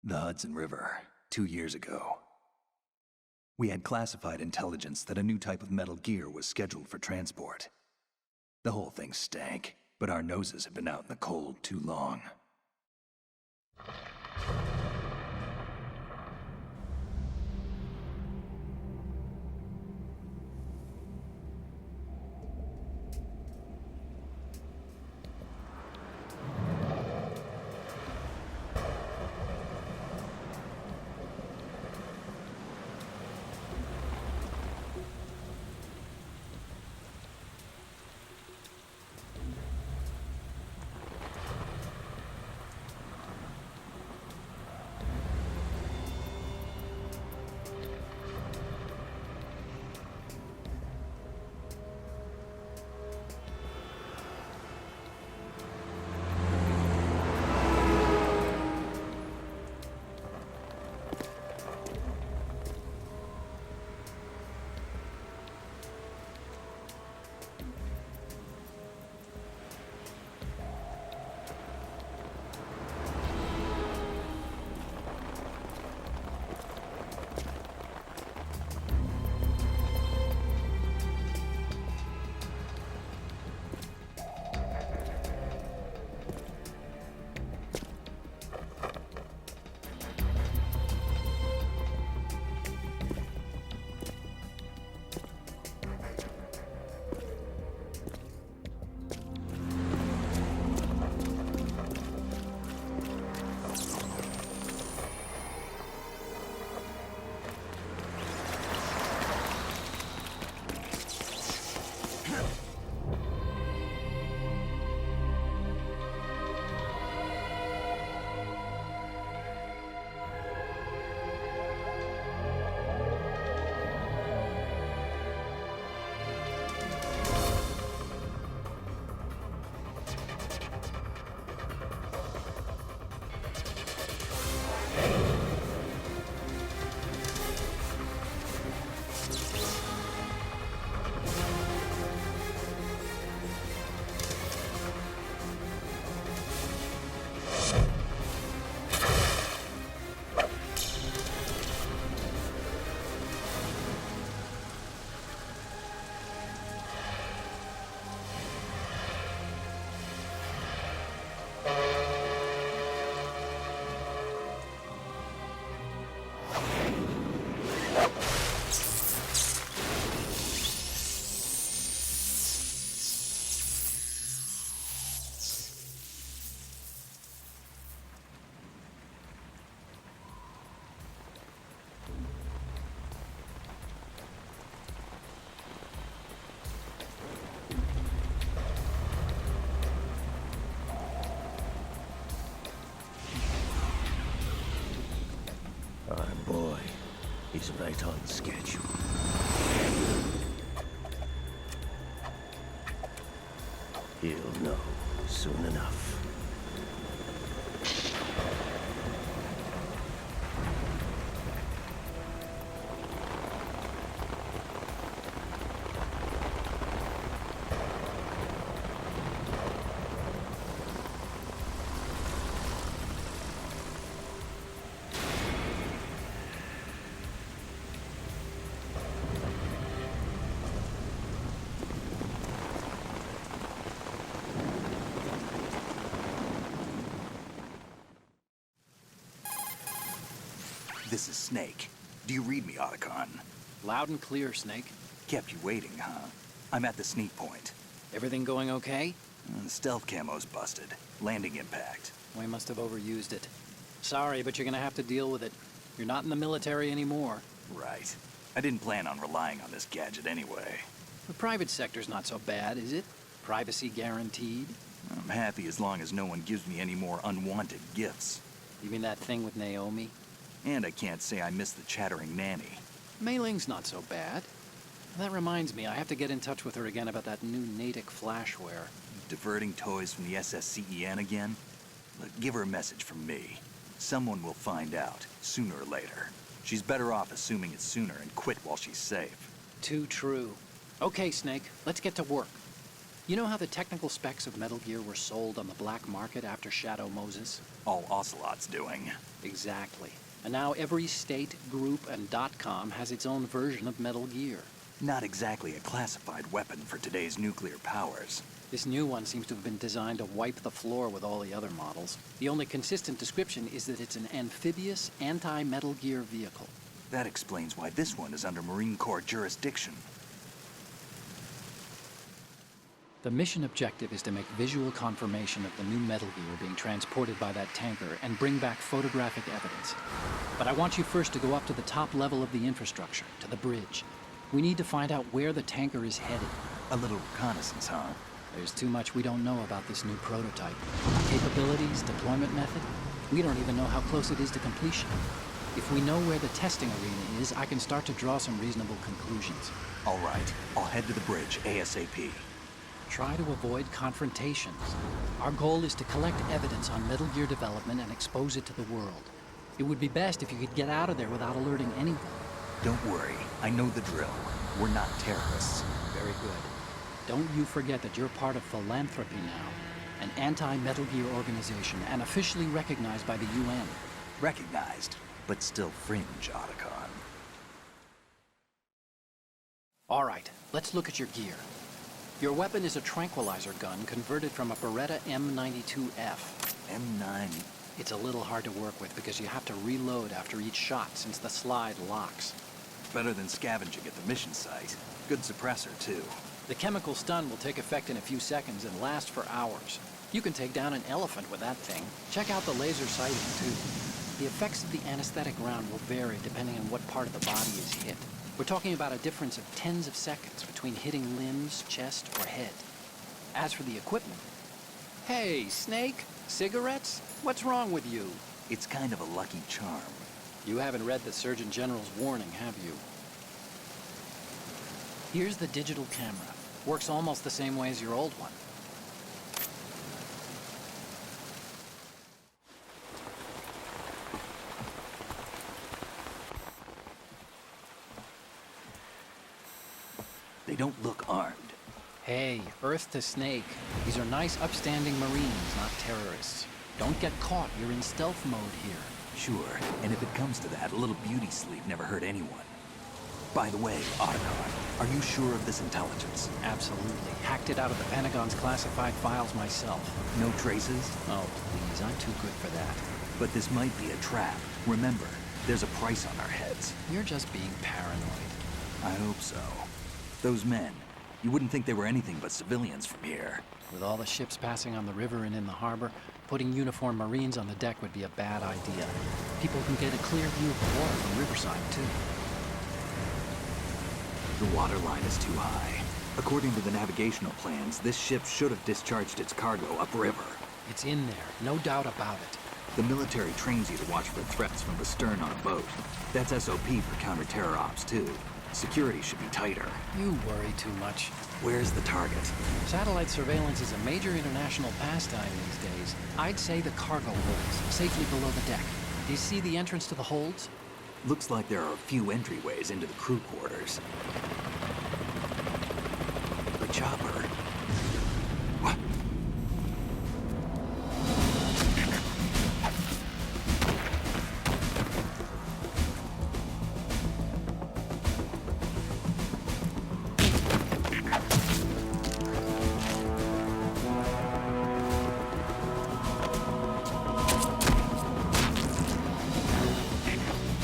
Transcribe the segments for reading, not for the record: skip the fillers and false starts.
The Hudson River, 2 years ago. We had classified intelligence that a new type of metal gear was scheduled for transport. The whole thing stank, but our noses had been out in the cold too long. He's right on schedule. He'll know soon enough. This is Snake. Do you read me, Otacon? Loud and clear, Snake. Kept you waiting, huh? I'm at the sneak point. Everything going okay? The stealth camo's busted. Landing impact. We must have overused it. Sorry, but you're gonna have to deal with it. You're not in the military anymore. Right. I didn't plan on relying on this gadget anyway. The private sector's not so bad, is it? Privacy guaranteed? I'm happy as long as no one gives me any more unwanted gifts. You mean that thing with Naomi? And I can't say I miss the chattering nanny. Mei Ling's not so bad. That reminds me, I have to get in touch with her again about that new Natick flashware. Diverting toys from the SSCEN again? Look, give her a message from me. Someone will find out, sooner or later. She's better off assuming it sooner and quit while she's safe. Too true. Okay, Snake, let's get to work. You know how the technical specs of Metal Gear were sold on the black market after Shadow Moses? All Ocelot's doing. Exactly. And now every state, group, and .com has its own version of Metal Gear. Not exactly a classified weapon for today's nuclear powers. This new one seems to have been designed to wipe the floor with all the other models. The only consistent description is that it's an amphibious, anti-Metal Gear vehicle. That explains why this one is under Marine Corps jurisdiction. The mission objective is to make visual confirmation of the new Metal Gear being transported by that tanker and bring back photographic evidence. But I want you first to go up to the top level of the infrastructure, to the bridge. We need to find out where the tanker is headed. A little reconnaissance, huh? There's too much we don't know about this new prototype. Capabilities, deployment method. We don't even know how close it is to completion. If we know where the testing arena is, I can start to draw some reasonable conclusions. All right, I'll head to the bridge ASAP. Try to avoid confrontations. Our goal is to collect evidence on Metal Gear development and expose it to the world. It would be best if you could get out of there without alerting anyone. Don't worry, I know the drill. We're not terrorists. Very good. Don't you forget that you're part of Philanthropy now, an anti-Metal Gear organization and officially recognized by the UN. Recognized, but still fringe, Otacon. All right, let's look at your gear. Your weapon is a tranquilizer gun converted from a Beretta M92F. M9. It's a little hard to work with because you have to reload after each shot since the slide locks. Better than scavenging at the mission site. Good suppressor, too. The chemical stun will take effect in a few seconds and last for hours. You can take down an elephant with that thing. Check out the laser sighting, too. The effects of the anesthetic round will vary depending on what part of the body is hit. We're talking about a difference of tens of seconds between hitting limbs, chest, or head. As for the equipment... Hey, Snake! Cigarettes? What's wrong with you? It's kind of a lucky charm. You haven't read the Surgeon General's warning, have you? Here's the digital camera. Works almost the same way as your old one. They don't look armed. Hey, Earth to Snake. These are nice, upstanding Marines, not terrorists. Don't get caught. You're in stealth mode here. Sure, and if it comes to that, a little beauty sleep never hurt anyone. By the way, Otacon, are you sure of this intelligence? Absolutely. Hacked it out of the Pentagon's classified files myself. No traces? Oh, please, I'm too good for that. But this might be a trap. Remember, there's a price on our heads. You're just being paranoid. I hope so. Those men, you wouldn't think they were anything but civilians from here. With all the ships passing on the river and in the harbor, putting uniformed Marines on the deck would be a bad idea. People can get a clear view of the water from Riverside, too. The water line is too high. According to the navigational plans, this ship should have discharged its cargo upriver. It's in there, no doubt about it. The military trains you to watch for threats from the stern on a boat. That's SOP for counter-terror ops, too. Security should be tighter. You worry too much. Where's the target? Satellite surveillance is a major international pastime these days. I'd say the cargo holds, safely below the deck. Do you see the entrance to the holds? Looks like there are a few entryways into the crew quarters. The chopper. What?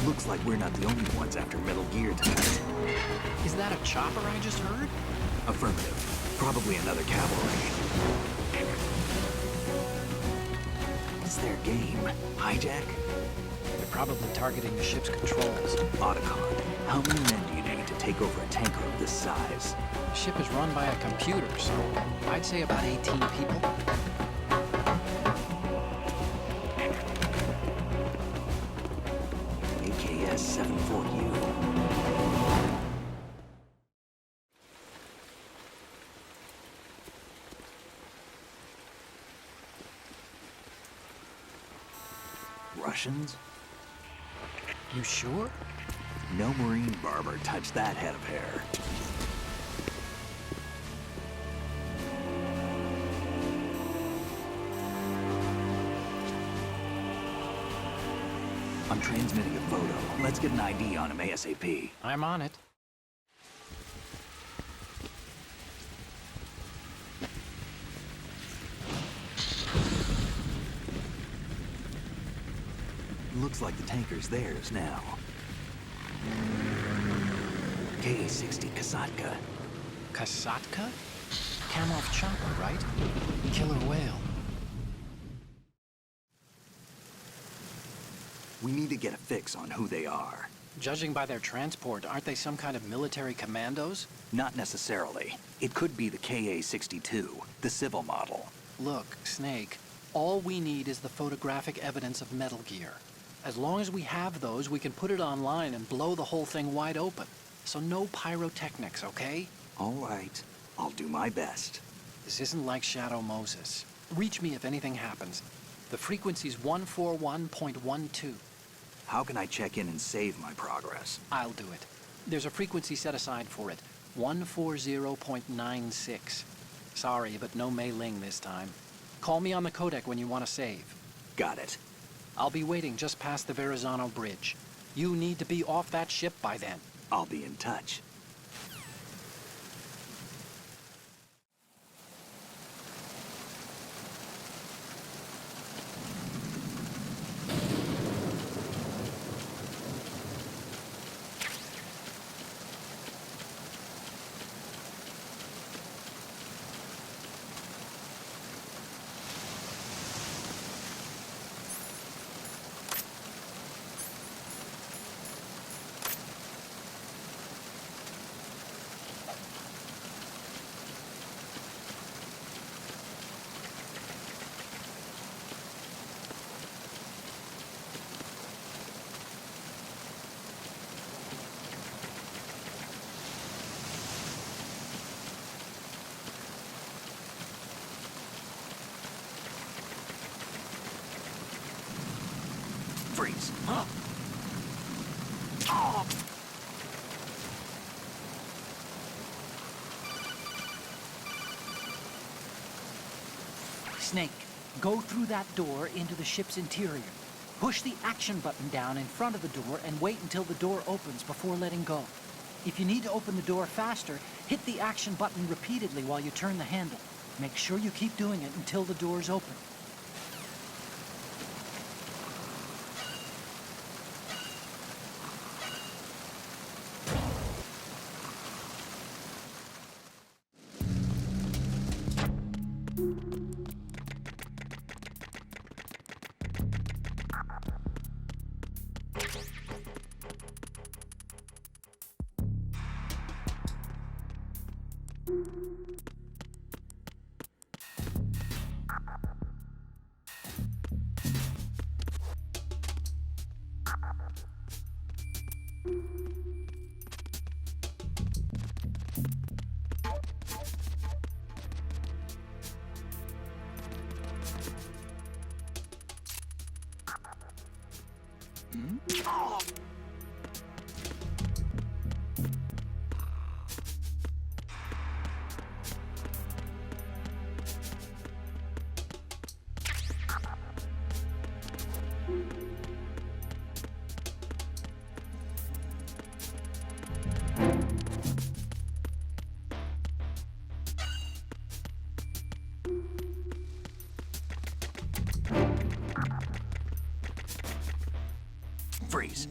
Looks like we're not the only ones after Metal Gear tonight. Is that a chopper I just heard? Affirmative. Probably another cavalry. What's their game? Hijack? They're probably targeting the ship's controls. Otacon, how many men do you need to take over a tanker of this size? The ship is run by a computer, so I'd say about 18 people. AKS 74U. Russians? You sure? No Marine barber touched that head of hair. I'm transmitting a photo. Let's get an ID on him ASAP. I'm on it. Looks like the tanker's theirs now. KA-60 Kasatka. Kasatka? Kamov chopper, right? Killer whale. We need to get a fix on who they are. Judging by their transport, aren't they some kind of military commandos? Not necessarily. It could be the KA-62, the civil model. Look, Snake, all we need is the photographic evidence of Metal Gear. As long as we have those, we can put it online and blow the whole thing wide open. So no pyrotechnics, okay? All right. I'll do my best. This isn't like Shadow Moses. Reach me if anything happens. The frequency's 141.12. How can I check in and save my progress? I'll do it. There's a frequency set aside for it. 140.96. Sorry, but no Mei Ling this time. Call me on the codec when you want to save. Got it. I'll be waiting just past the Verrazano Bridge. You need to be off that ship by then. I'll be in touch. Freeze. Huh? Oh. Snake, go through that door into the ship's interior. Push the action button down in front of the door and wait until the door opens before letting go. If you need to open the door faster, hit the action button repeatedly while you turn the handle. Make sure you keep doing it until the door's open. Freeze.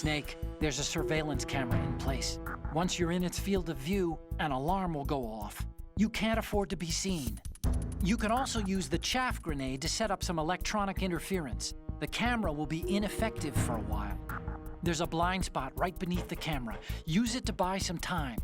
Snake, there's a surveillance camera in place. Once you're in its field of view, an alarm will go off. You can't afford to be seen. You can also use the chaff grenade to set up some electronic interference. The camera will be ineffective for a while. There's a blind spot right beneath the camera. Use it to buy some time.